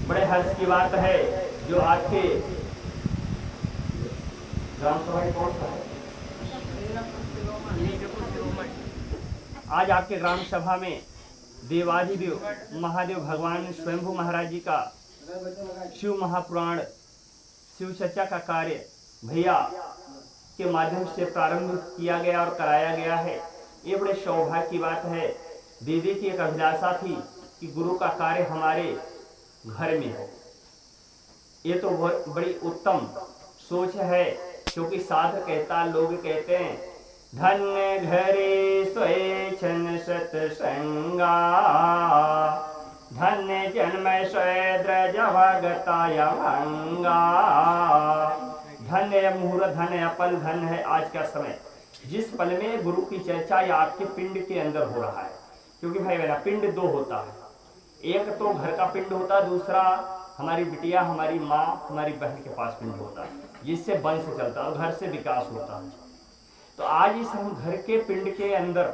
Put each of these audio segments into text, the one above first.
बड़े हर्ष की बात है जो आपके ग्राम सभा कौन सा है, आज आपके ग्राम सभा में देवाधिदेव महादेव भगवान स्वयंभू महाराज जी का शिव महापुराण शिव चर्चा का कार्य भैया के माध्यम से प्रारंभ किया गया और कराया गया है। ये बड़े सौभाग्य की बात है। दीदी की एक अभिलाषा थी कि गुरु का कार्य हमारे घर में हो। ये तो बड़ी उत्तम सोच है, क्योंकि साध कहता लोग कहते हैं धन्य घरे स्वेच्छन सत्संगा, धन्य जन्म स्वेद्र जगताय भंगा। धन्य मुहूर्त, धन्य पल, धन्य है आज का समय जिस पल में गुरु की चर्चा या आपके पिंड के अंदर हो रहा है। क्योंकि भाई मेरा पिंड दो होता है, एक तो घर का पिंड होता है, दूसरा हमारी बिटिया हमारी माँ हमारी बहन के पास पिंड होता है, जिससे वंश चलता है, घर से विकास होता है। तो आज इस हम घर के पिंड के अंदर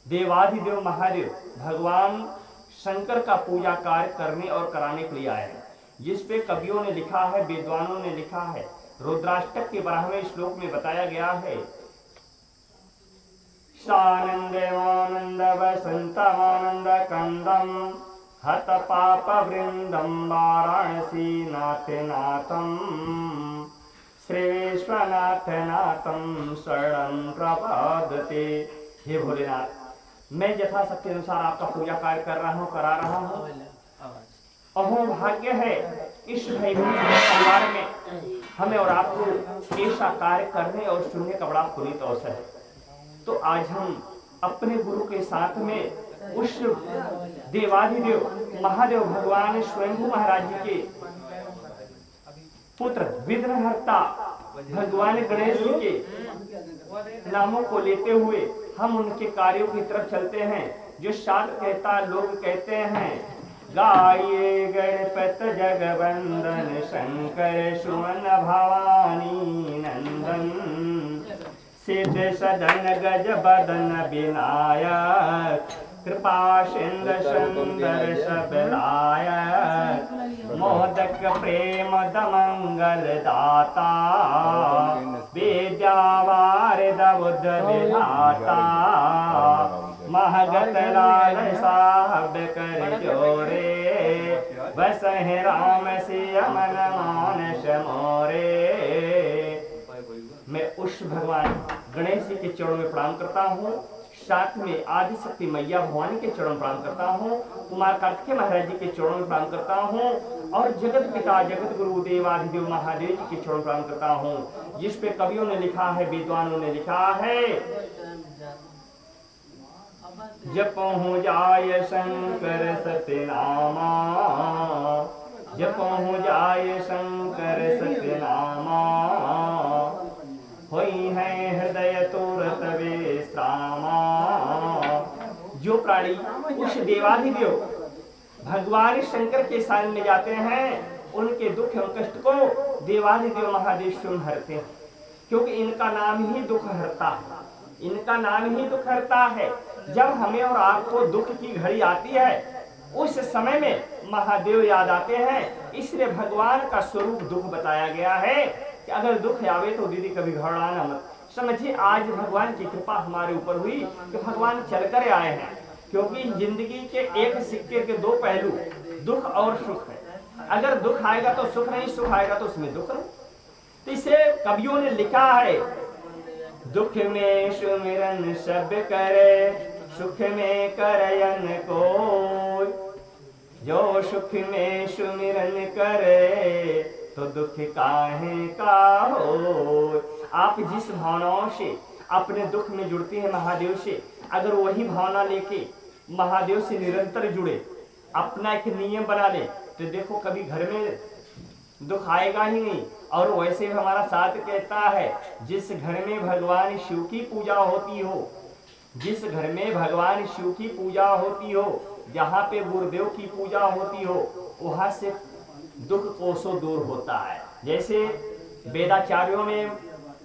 देवाधिदेव महादेव भगवान शंकर का पूजा कार्य करने और कराने के लिए आए हैं, जिस पे कवियों ने लिखा है, विद्वानों ने लिखा है। रुद्राष्टक के 12वें श्लोक में बताया गया है सानंदेवानंद वसंतमानंद कंदम हत पाप वृंदम वाराणसी नाथ नाथम श्री विश्वनाथ नाथम शरणं प्रपद्यते। हे भोलेनाथ, मैं यथाशक्ति अनुसार आपका पूजा कार्य कर रहा हूँ, करा रहा हूँ। अहो भाग्य है इस भाई परिवार में हमें और आपको ऐसा कार्य करने और सुनने का बड़ा पुनीत अवसर है। तो आज हम अपने गुरु के साथ में उस देवाधिदेव महादेव भगवान स्वयंभू महाराज जी के पुत्र विघ्नहर्ता भगवान गणेश जी के नामों को लेते हुए हम उनके कार्यों की तरफ चलते हैं। जो शास्त्र कहता लोग कहते हैं गाये गणपत जगवंदन शंकर सुमन भवानी नंदन सिद्ध सदन गज बदन विनायक कृपा सिंधु सुंदर सबलायक मोदक प्रेम दमंगल दाता विद्यावारिद बुद्ध विधाता महगत लाल साहब कर जोरे बस है राम सिया मन मानस मोरे। मैं उस भगवान गणेश जी के चरणों में प्रणाम करता हूँ, साथ में आदि शक्ति मैया भवानी के चरण प्रणाम करता हूँ, कुमार कार्तिकेय महाराज जी के चरणों में प्रणाम करता हूँ और जगत पिता जगत गुरु देवाधिदेव महादेव जी के चरण प्रणाम करता हूँ। जिस पे कवियों ने लिखा है, विद्वानों ने लिखा है जपहु जाय शंकर सत्यनामा, जपहु जाय शंकर सत्यनामा होई है हृदय तुरत विश्रामा। जो प्राणी उस देवाधिदेव भगवान शंकर के सामने जाते हैं उनके दुख एवं कष्ट को देवाधिदेव महादेव स्वयं हरते हैं, क्योंकि इनका नाम ही दुख हरता है, इनका नाम ही दुख हरता है। जब हमें और आपको दुख की घड़ी आती है उस समय में महादेव याद आते हैं, इसलिए भगवान का स्वरूप दुख बताया गया है कि अगर दुख आवे तो दीदी कभी घबराना मत। समझिए आज भगवान की कृपा हमारे ऊपर हुई कि भगवान चलकर आए हैं, क्योंकि जिंदगी के एक सिक्के के दो पहलू दुख और सुख है। अगर दुख आएगा तो सुख नहीं, सुख आएगा तो उसमें दुख नहीं। तो इसे कवियों ने लिखा है दुख में सुमिरन सब करे सुख में करयन को, जो सुख में सुमिरन करे तो दुख काहे का हो। आप जिस भावनाओं से अपने दुख में जुड़ते हैं महादेव से, अगर वही भावना लेके महादेव से निरंतर जुड़े, अपना एक नियम बना ले, तो देखो कभी घर में दुख आएगा ही नहीं। और वैसे हमारा शास्त्र कहता है जिस घर में भगवान शिव की पूजा होती हो, जिस घर में भगवान शिव की पूजा होती हो, जहाँ पे गुरुदेव की पूजा होती हो, वहां से दुख कोसों दूर होता है। जैसे वेदाचार्यों ने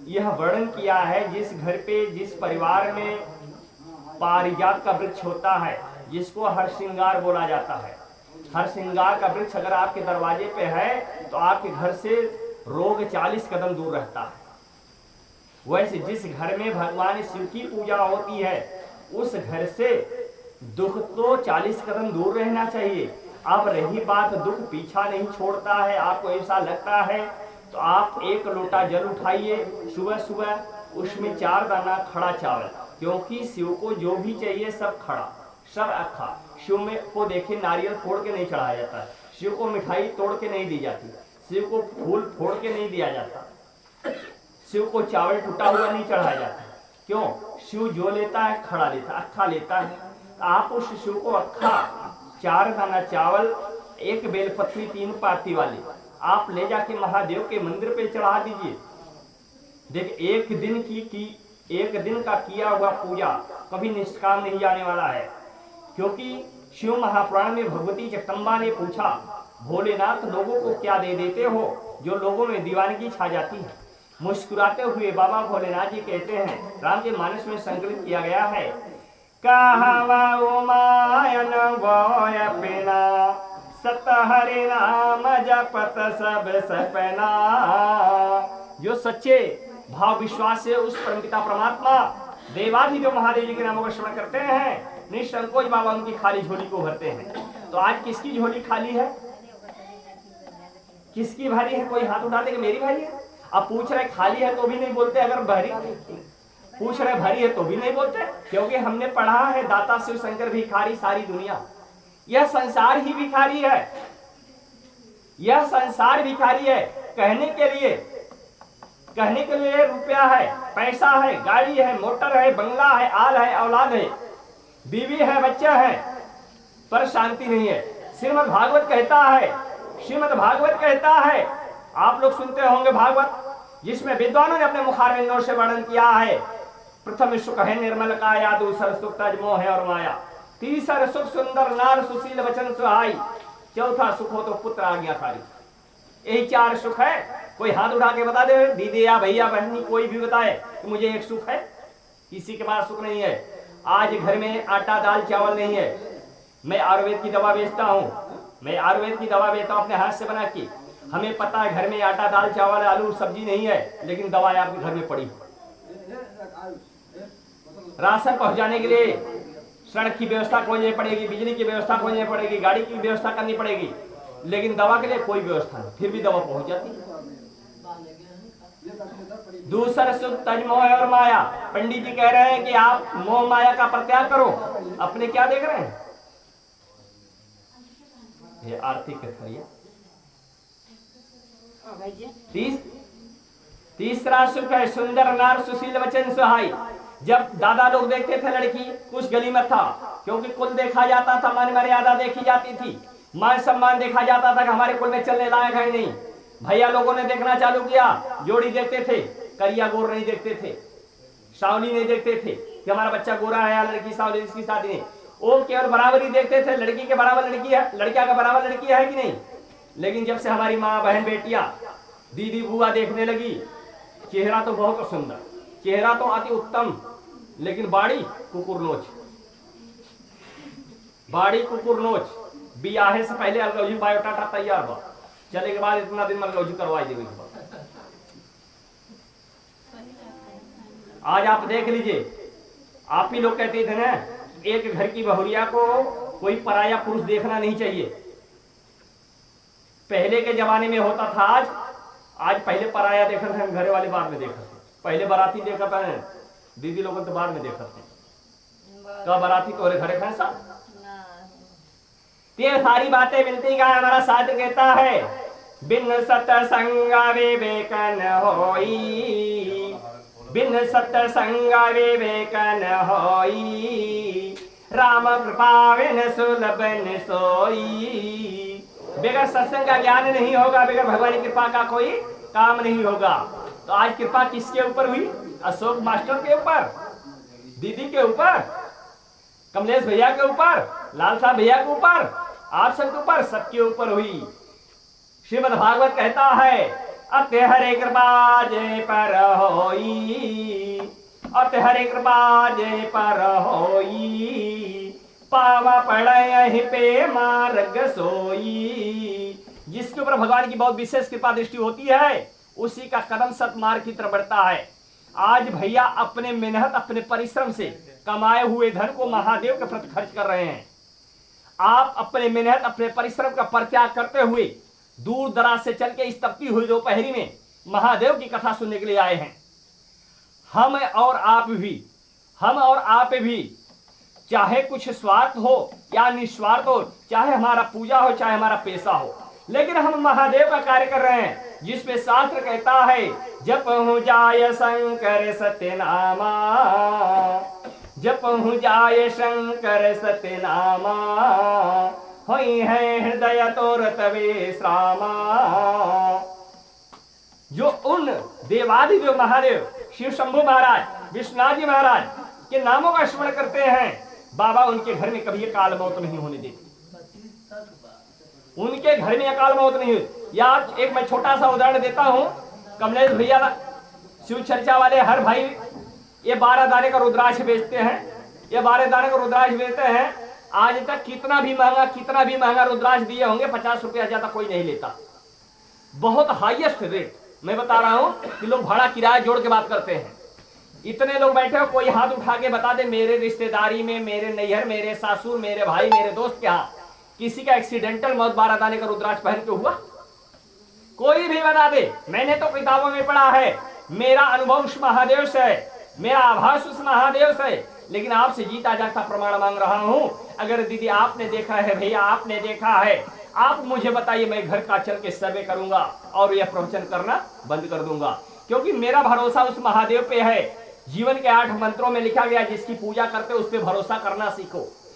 यह वर्णन किया है, जिस घर पे जिस परिवार में पारिजात का वृक्ष होता है जिसको हर श्रृंगार बोला जाता है, हर श्रृंगार का वृक्ष अगर आपके दरवाजे पे है तो आपके घर से रोग 40 कदम दूर रहता है। वैसे जिस घर में भगवान शिव की पूजा होती है उस घर से दुख तो 40 कदम दूर रहना चाहिए। अब रही बात दुख पीछा नहीं छोड़ता है, आपको ऐसा लगता है तो आप 1 लोटा जल उठाइए सुबह सुबह, उसमें 4 दाना खड़ा चावल, क्योंकि शिव को जो भी चाहिए सब खड़ा सब अखा। शिव में को देखे नारियल फोड़ के नहीं चढ़ाया जाता है, शिव को मिठाई तोड़ के नहीं दी जाती, शिव को फूल फोड़ के नहीं दिया जाता, शिव को चावल टूटा हुआ नहीं चढ़ाया जाता। क्यों? शिव जो लेता है खड़ा लेता है, अखा लेता है। आप उस शिव को अखा 4 दाना चावल, 1 बेलपत्री 3 पाती वाली आप ले जाके महादेव के मंदिर पे चढ़ा दीजिए। देख एक दिन का किया हुआ पूजा कभी निष्काम नहीं जाने वाला है। क्योंकि शिव महापुराण में भगवती जगदम्बा ने पूछा, भोलेनाथ लोगों को क्या दे देते हो जो लोगों में दीवानगी छा जाती है। मुस्कुराते हुए बाबा भोलेनाथ जी कहते हैं, राम के मानस में संकलित किया गया है, कहवा उमायन गोय पिना सत हरि नाम जपत सब सपना। जो सच्चे भाव विश्वास से उस परमपिता परमात्मा देवाधिदेव महादेव जी के नामों का श्रवण करते हैं, निसंकोच बाबा उनकी खाली झोली को भरते हैं। तो आज किसकी झोली खाली है, किसकी भारी है? कोई हाथ उठाते कि मेरी भारी है। अब पूछ रहे खाली है तो भी नहीं बोलते, अगर भारी पूछ रहे भारी है तो भी नहीं बोलते, क्योंकि हमने पढ़ा है दाता शिव शंकर भिखारी सारी दुनिया। यह संसार ही भिखारी है, यह संसार भिखारी है। कहने के लिए रुपया है, पैसा है, गाड़ी है, मोटर है, बंगला है, आल है, औलाद है, बीवी है, बच्चा है, पर शांति नहीं है। श्रीमद् भागवत कहता है, आप लोग सुनते होंगे भागवत, जिसमें विद्वानों ने अपने मुखारविंदों से वर्णन किया है। प्रथम सुख है निर्मल काया, दूसरा सुख तज मोह है और माया, तीसरा सुख सुंदर नार सुशील वचन सुहाई, चौथा सुख हो तो पुत्र आज्ञाकारी। यही 4 सुख है। कोई हाथ उठा के बता दे, दीदी या भैया बहनी कोई भी बताए कि मुझे एक सुख है? किसी के पास सुख नहीं है। आज घर में आटा दाल चावल नहीं है। मैं आयुर्वेद की दवा बेचता हूँ, अपने हाथ से बना के। हमें पता है घर में आटा दाल चावल आलू सब्जी नहीं है, लेकिन दवाएं आपके घर में पड़ी। राशन पहुंचाने के लिए सड़क की व्यवस्था खोजनी पड़ेगी, बिजली की व्यवस्था खोजनी पड़ेगी, गाड़ी की व्यवस्था करनी पड़ेगी, लेकिन दवा के लिए कोई व्यवस्था नहीं, फिर भी दवा पहुंच जाती है। दूसरा सुख तज मोह और माया। पंडित जी कह रहे हैं कि आप मोह माया का परित्याग करो। अपने क्या देख रहे हैं? ये आर्थिक कथारिया। तीसरा सुख है सुंदर नार सुशील वचन सुहाई। जब दादा लोग देखते थे लड़की कुछ गली में था, क्योंकि कुल देखा जाता था, मान मर्यादा देखी जाती थी, मान सम्मान देखा जाता था कि हमारे कुल में चलने लायक है नहीं। भैया लोगों ने देखना चालू किया, जोड़ी देखते थे, करिया गोर नहीं देखते थे, सावली नहीं देखते थे कि हमारा बच्चा गोरा है या लड़की सावली, इसकी शादी नहीं। वो केवल बराबरी देखते थे, लड़की के बराबर लड़की है, लड़का का बराबर लड़की है कि नहीं। लेकिन जब से हमारी माँ बहन बेटियां दीदी बुआ देखने लगी, चेहरा तो बहुत सुंदर, चेहरा तो अति उत्तम, लेकिन बाड़ी कुकुर नोच। बियाहे से पहले अलगौजी बायोडाटा तैयार हुआ, चले के बाद इतना दिन अलगौजी करवाई देगी। आज आप देख लीजिए, आप ही लोग कहते थे ना, एक घर की बहुरिया को कोई पराया पुरुष देखना नहीं चाहिए। पहले के जमाने में होता था, आज पहले पराया देखा था, घर वाले बाद में देखा था। पहले बाराती देखा था, दीदी लोगों तो बाद में देखा था। तो बाराती तो घर फैसा। ये सारी बातें मिलती का हमारा शास्त्र कहता है, बिन सत्संग विवेक न होई, बिन सत्संग विवेक न होई, राम कृपा बिन सुलभ न सोई। बगैर सत्संग का ज्ञान नहीं होगा, बगैर भगवान की कृपा का कोई काम नहीं होगा। तो आज कृपा किसके ऊपर हुई? अशोक मास्टर के ऊपर, दीदी के ऊपर, कमलेश भैया के ऊपर, लाल साहब भैया के ऊपर, आप सबके ऊपर, सबके ऊपर हुई। श्रीमद् भागवत कहता है, अति हरे कृपा जय पर होई, अति हरे कृपा जय पर होई, पावा पड़े यहीं पे मार्ग सोई। जिसके ऊपर भगवान की बहुत विशेष कृपा दृष्टि होती है उसी का कदम सतमार्ग की तरफ बढ़ता है। आज भैया अपने मेहनत अपने परिश्रम से कमाए हुए धन को महादेव के प्रति खर्च कर रहे हैं। आप अपने मेहनत अपने परिश्रम का परित्याग करते हुए दूर दराज से चल के इस तपती हुई दोपहरी में महादेव की कथा सुनने के लिए आए हैं। हम और आप भी चाहे कुछ स्वार्थ हो या निस्वार्थ हो, चाहे हमारा पूजा हो चाहे हमारा पेशा हो, लेकिन हम महादेव का कार्य कर रहे हैं जिसमें शास्त्र कहता है जपहु जाय शंकर सत्यनामा, जपहु जाय शंकर सत्यनामा, होई है हृदय तोर तवे श्रामा। जो उन देवादिदेव महादेव शिव शंभु महाराज विश्वनाथ जी महाराज के नामों का स्मरण करते हैं, बाबा उनके घर में कभी अकाल मौत नहीं होने देते। उनके घर में अकाल मौत नहीं हुई। या एक मैं छोटा सा उदाहरण देता हूं। कमलेश भैया शिव चर्चा वाले हर भाई ये 12 दाने का रुद्राक्ष बेचते हैं, ये 12 दाने का रुद्राक्ष बेचते हैं। आज तक कितना भी महंगा रुद्राक्ष दिए होंगे, 50 रुपया ज्यादा कोई नहीं लेता। बहुत हाईएस्ट रेट मैं बता रहा हूं कि लोग भाड़ा किराया जोड़ के बात करते हैं। इतने लोग बैठे हो, कोई हाथ उठा के बता दे मेरे रिश्तेदारी में, मेरे नैहर, मेरे सासुर, मेरे भाई, मेरे दोस्त के यहाँ किसी का एक्सीडेंटल मौत 12 दाने का रुद्राक्ष पहन के हुआ? कोई भी बता दे। मैंने तो किताबों में पढ़ा है, मेरा अनुभव उस महादेव से है, मेरा आभास उस महादेव से है, लेकिन आपसे जीता जागता प्रमाण मांग रहा हूं। अगर दीदी आपने देखा है, भैया आपने देखा है, आप मुझे बताइए, मैं घर का चल के सर्वे करूंगा और यह प्रवचन करना बंद कर दूंगा, क्योंकि मेरा भरोसा उस महादेव पे है। जीवन के 8 मंत्रों में लिखा गया जिसकी पूजा करते उस पर भरोसा करना सीखो।